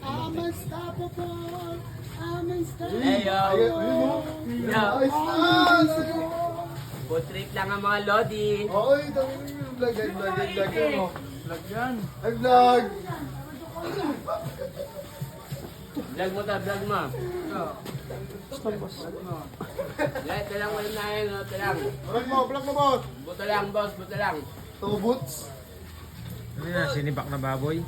I'm unstoppable. I'm unstoppable. Hey, yo. Ayos na! Food trip lang ang mga Lodi. Oy, dami yung vlog mo. Vlog yan. Ay, vlog! Vlog mo ta, vlog mo. Ito lang wala na yun, ito lang. Vlog mo, boss! Buto lang, boss, buto lang. Two boots. Ano yan? Sinibak na baboy?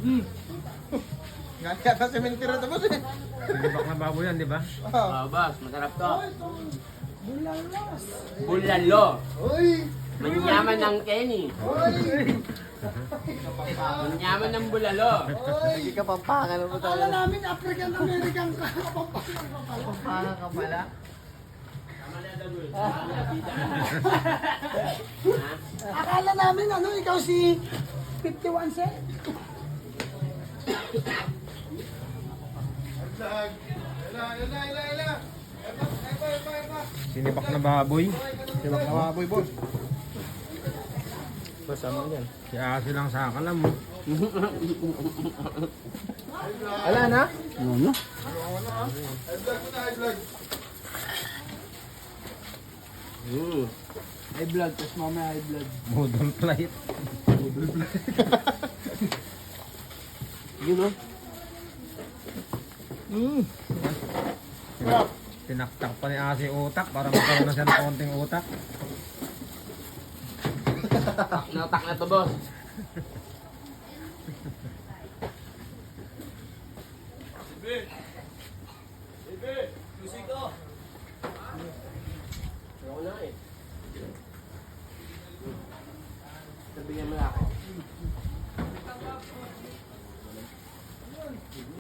Nga kaya sa cemetery na boss eh. Sinibak na baboy yan, di ba? Oh, boss, masarap to. Bulalo. Uy! Manyaman ng Kenny. Uy! Manyaman ng bulalo. Uy! Kapampangan mo tayo. Akala namin African-American ka. Kapampangan ka pala. Akala namin ano, ikaw si 51 Cent. Vlog. Ila. Sinibak na baboy. Sinibak na baboy, boss. Boss, ano yan? Si Asi lang sa akin mo. Wala na? Ano? Vlog mo na, vlog. Ay vlog, tapos mamaya ay vlog. Model flight. Yun o. Tinaktak pa ni Asi utak para magkaroon na siya ng konting utak. Natak na to, boss. Ako na eh. Sabihin mo na ako.